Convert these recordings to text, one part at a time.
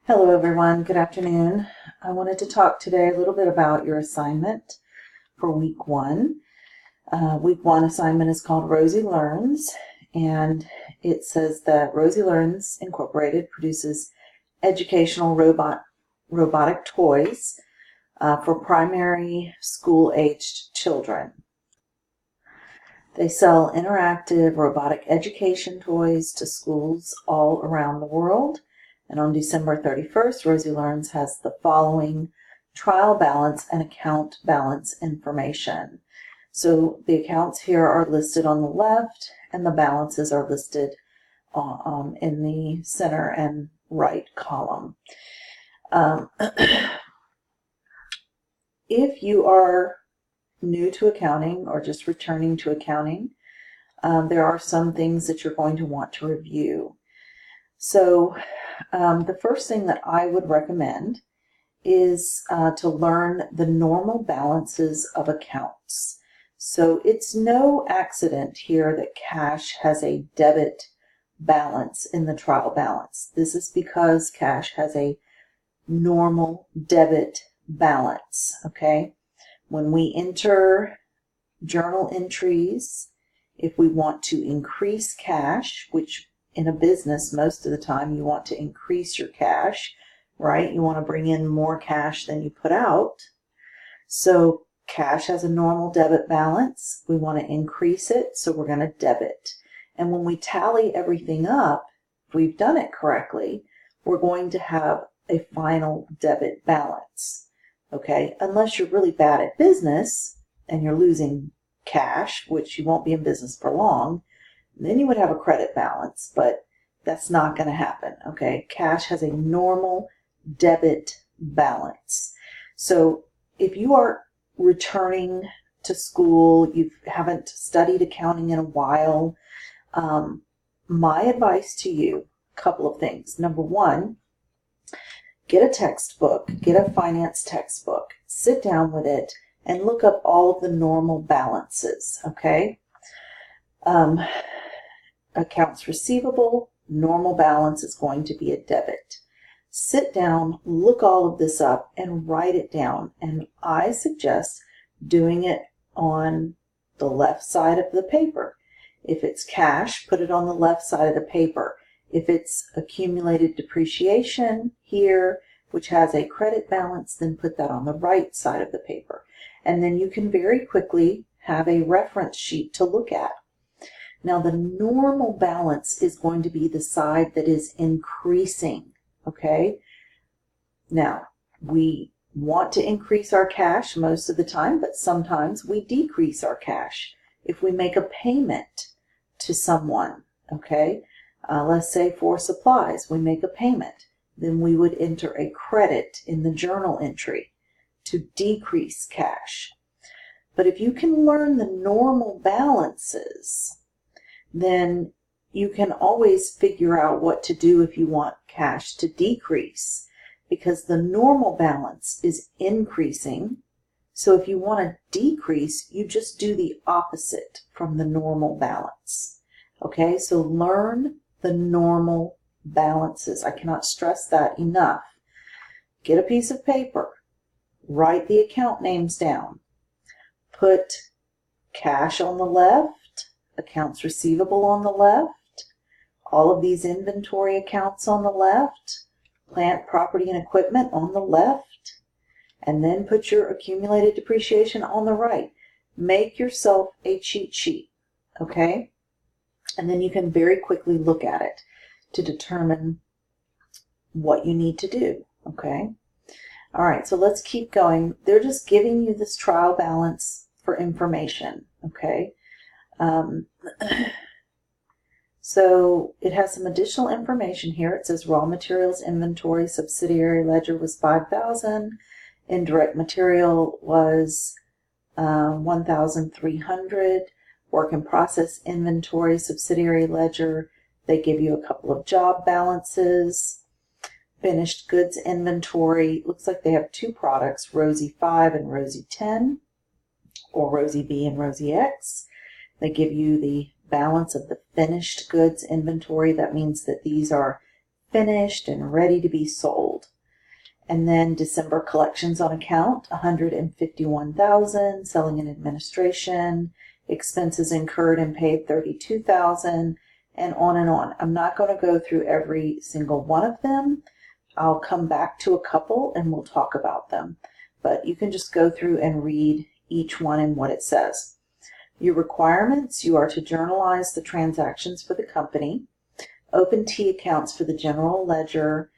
Hello everyone, good afternoon. I wanted to talk today a little bit about your assignment for week one. Week one assignment is called Rosie Learns, and it says that Rosie Learns Incorporated produces educational robotic toys for primary school-aged children. They sell interactive robotic education toys to schools all around the world. And on December 31st, Rosie Learns has the following trial balance and account balance information. So the accounts here are listed on the left, and the balances are listed in the center and right column. If you are new to accounting or just returning to accounting, there are some things that you're going to want to review. So the first thing that I would recommend is to learn the normal balances of accounts. So it's no accident here that cash has a debit balance in the trial balance. This is because cash has a normal debit balance, okay? When we enter journal entries, if we want to increase cash, which in a business, most of the time you want to increase your cash, right? You want to bring in more cash than you put out. So cash has a normal debit balance. We want to increase it, so we're going to debit. And when we tally everything up, if we've done it correctly, we're going to have a final debit balance. Okay, unless you're really bad at business and you're losing cash, which you won't be in business for long, then you would have a credit balance, but that's not going to happen. Okay, cash has a normal debit balance. So if you are returning to school, you haven't studied accounting in a while, my advice to you, a couple of things. Number one, get a textbook, get a finance textbook, sit down with it, and look up all of the normal balances, okay? Accounts receivable, normal balance is going to be a debit. Sit down, look all of this up, and write it down. And I suggest doing it on the left side of the paper. If it's cash, put it on the left side of the paper. If it's accumulated depreciation here, which has a credit balance, then put that on the right side of the paper. And then you can very quickly have a reference sheet to look at. Now, the normal balance is going to be the side that is increasing, okay? Now, we want to increase our cash most of the time, but sometimes we decrease our cash. If we make a payment to someone, okay? Let's say for supplies, we make a payment. Then we would enter a credit in the journal entry to decrease cash. But if you can learn the normal balances, then you can always figure out what to do if you want cash to decrease, because the normal balance is increasing. So if you want to decrease, you just do the opposite from the normal balance. Okay, so learn the normal balances. I cannot stress that enough. Get a piece of paper, write the account names down, put cash on the left, accounts receivable on the left, all of these inventory accounts on the left, plant, property, and equipment on the left, and then put your accumulated depreciation on the right. Make yourself a cheat sheet, okay? And then you can very quickly look at it to determine what you need to do, okay? All right, so let's keep going. They're just giving you this trial balance for information, okay? So it has some additional information here. It says raw materials inventory subsidiary ledger was $5,000. Indirect material was $1,300. Work in process inventory subsidiary ledger, they give you a couple of job balances. Finished goods inventory, looks like they have two products, Rosie 5 and Rosie 10, or Rosie B and Rosie X. They give you the balance of the finished goods inventory. That means that these are finished and ready to be sold. And then December collections on account, $151,000, selling and administration, expenses incurred and paid, $32,000, and on and on. I'm not going to go through every single one of them. I'll come back to a couple and we'll talk about them. But you can just go through and read each one and what it says. Your requirements: you are to journalize the transactions for the company, open T accounts for the general ledger,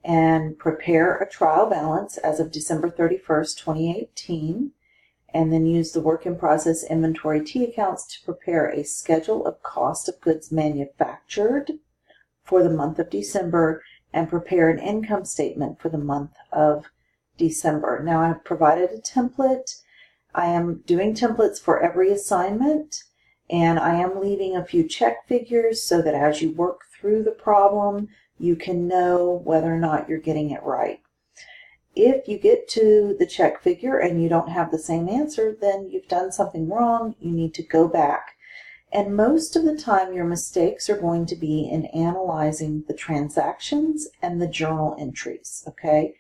and prepare a trial balance as of December 31st, 2018, and then use the work in process inventory T accounts to prepare a schedule of cost of goods manufactured for the month of December and prepare an income statement for the month of December. Now, I've provided a template. I am doing templates for every assignment, and I am leaving a few check figures so that as you work through the problem, you can know whether or not you're getting it right. If you get to the check figure and you don't have the same answer, then you've done something wrong. You need to go back. And most of the time, your mistakes are going to be in analyzing the transactions and the journal entries, okay?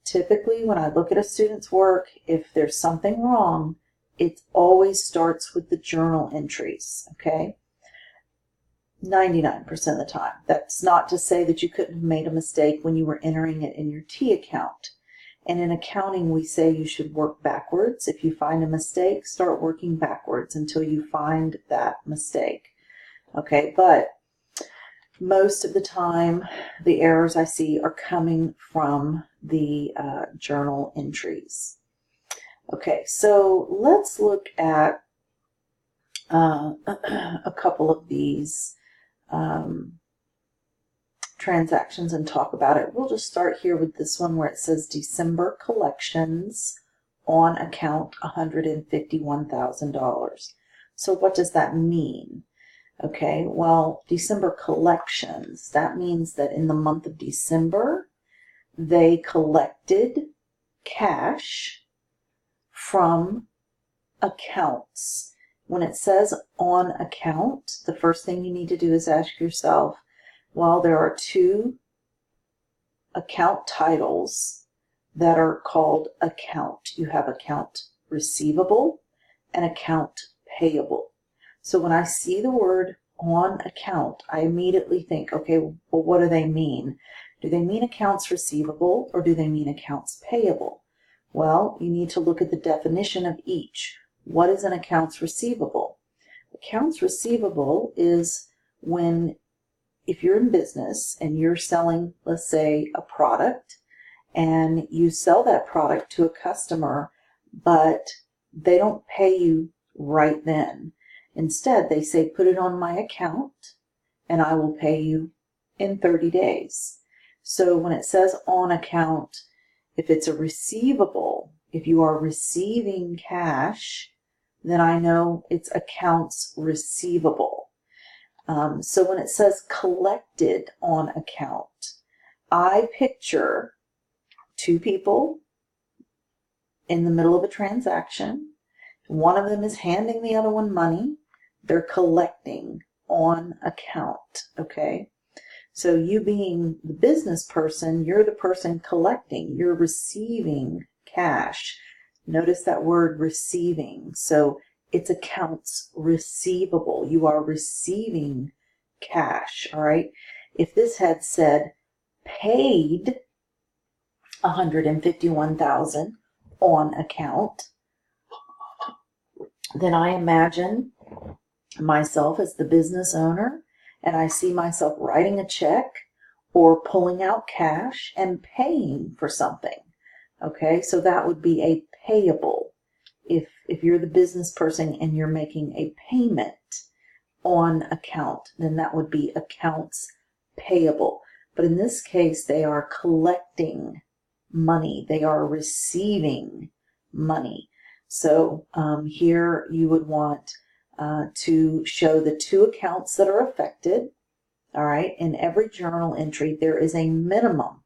Typically, when I look at a student's work, if there's something wrong, it always starts with the journal entries, okay? 99% of the time. That's not to say that you couldn't have made a mistake when you were entering it in your T account. And in accounting, we say you should work backwards. If you find a mistake, start working backwards until you find that mistake. Okay, but most of the time, the errors I see are coming from the journal entries. Okay, so let's look at a couple of these transactions and talk about it. We'll just start here with this one where it says December collections on account $151,000. So what does that mean? Okay, well, December collections, that means that in the month of December, they collected cash from accounts. When it says on account, the first thing you need to do is ask yourself, well, there are two account titles that are called account. You have account receivable and account payable. So when I see the word on account, I immediately think, okay, well, what do they mean? Do they mean accounts receivable or do they mean accounts payable? Well, you need to look at the definition of each. What is an accounts receivable? Accounts receivable is when, if you're in business and you're selling, let's say, a product, and you sell that product to a customer, but they don't pay you right then. Instead, they say, put it on my account and I will pay you in 30 days. So when it says on account, if it's a receivable, if you are receiving cash, then I know it's accounts receivable. So when it says collected on account, I picture two people in the middle of a transaction. One of them is handing the other one money. They're collecting on account, okay? So you being the business person, you're the person collecting. You're receiving cash. Notice that word receiving. So it's accounts receivable. You are receiving cash, all right? If this had said paid $151,000 on account, then I imagine myself as the business owner, and I see myself writing a check or pulling out cash and paying for something. Okay, so that would be a payable. If you're the business person and you're making a payment on account, then that would be accounts payable. But in this case, they are collecting money. They are receiving money. So here you would want to show the two accounts that are affected. All right, in every journal entry, there is a minimum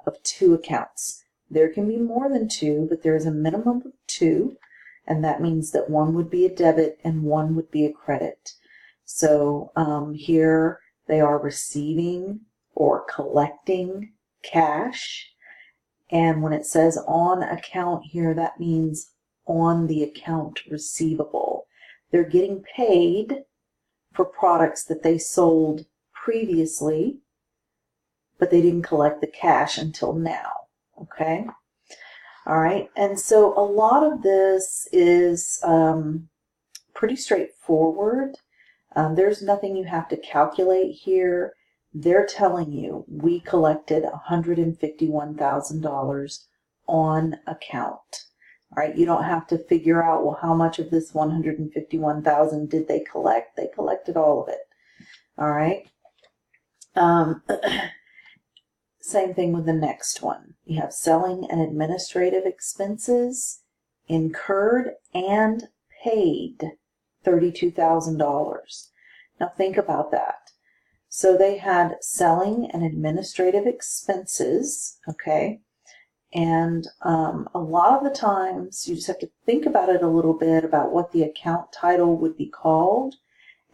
of two accounts. There can be more than two, but there is a minimum of two, and that means that one would be a debit and one would be a credit. So here they are receiving or collecting cash. And when it says on account here, that means on the account receivable. They're getting paid for products that they sold previously, but they didn't collect the cash until now. Okay? All right. And so a lot of this is pretty straightforward. There's nothing you have to calculate here. They're telling you we collected $151,000 on account. All right, you don't have to figure out, well, how much of this $151,000 did they collect? They collected all of it. All right. Same thing with the next one. You have selling and administrative expenses incurred and paid $32,000. Now think about that. So they had selling and administrative expenses, okay? And a lot of the times you just have to think about it a little bit about what the account title would be called.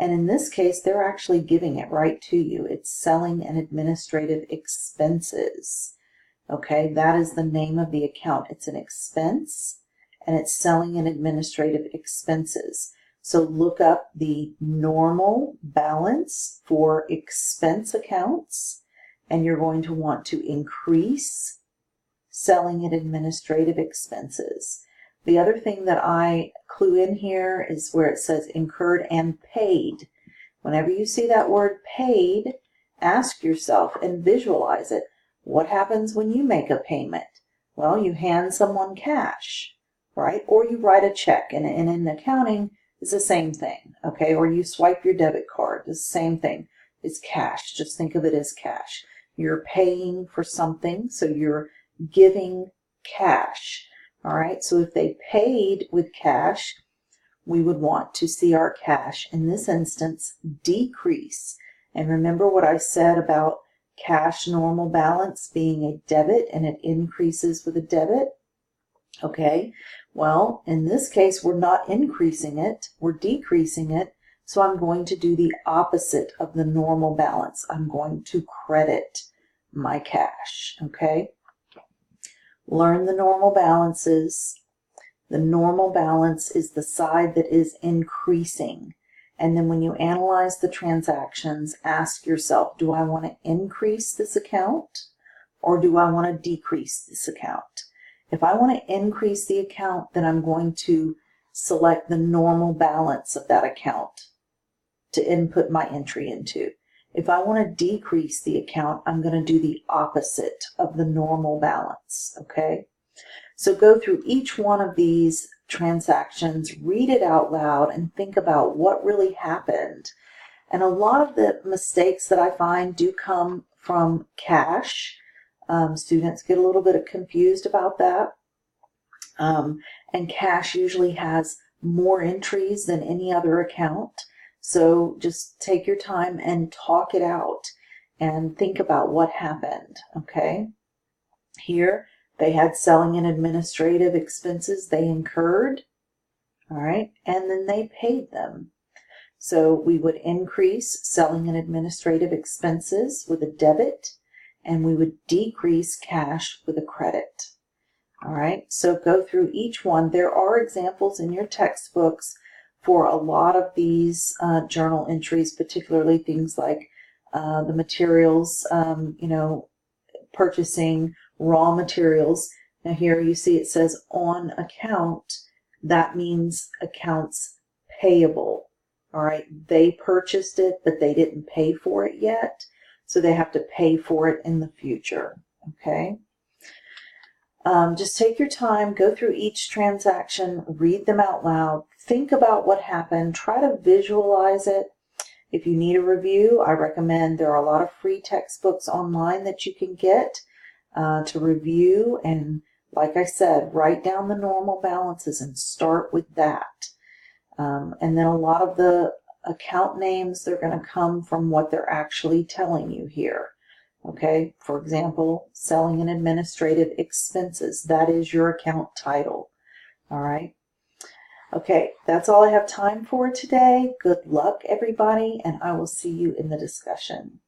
And in this case, they're actually giving it right to you. It's selling and administrative expenses. Okay, that is the name of the account. It's an expense, and it's selling and administrative expenses. So look up the normal balance for expense accounts, and you're going to want to increase selling and administrative expenses. The other thing that I clue in here is where it says incurred and paid. Whenever you see that word paid, ask yourself and visualize it. What happens when you make a payment? Well, you hand someone cash, right? Or you write a check, and in accounting, it's the same thing, okay? Or you swipe your debit card, it's the same thing. It's cash. Just think of it as cash. You're paying for something, so you're giving cash. All right, so if they paid with cash, we would want to see our cash, in this instance, decrease. And remember what I said about cash normal balance being a debit, and it increases with a debit? Okay, well, in this case, we're not increasing it, we're decreasing it, so I'm going to do the opposite of the normal balance. I'm going to credit my cash, okay? Learn the normal balances. The normal balance is the side that is increasing. And then when you analyze the transactions, ask yourself, do I want to increase this account or do I want to decrease this account? If I want to increase the account, then I'm going to select the normal balance of that account to input my entry into. If I want to decrease the account, I'm going to do the opposite of the normal balance, okay? So go through each one of these transactions, read it out loud, and think about what really happened. And a lot of the mistakes that I find do come from cash. Students get a little bit confused about that. And cash usually has more entries than any other account. So just take your time and talk it out and think about what happened, okay? Here, they had selling and administrative expenses they incurred, all right, and then they paid them. So we would increase selling and administrative expenses with a debit, and we would decrease cash with a credit. All right, so go through each one. There are examples in your textbooks for a lot of these journal entries, particularly things like the materials, purchasing raw materials. Now here you see it says on account. That means accounts payable. All right, they purchased it, but they didn't pay for it yet, so they have to pay for it in the future, okay? Just take your time, go through each transaction, read them out loud, think about what happened, try to visualize it. If you need a review, I recommend there are a lot of free textbooks online that you can get to review. And like I said, write down the normal balances and start with that. And then a lot of the account names, they're going to come from what they're actually telling you here. Okay, for example, selling and administrative expenses. That is your account title. All right. Okay, that's all I have time for today. Good luck, everybody, and I will see you in the discussion.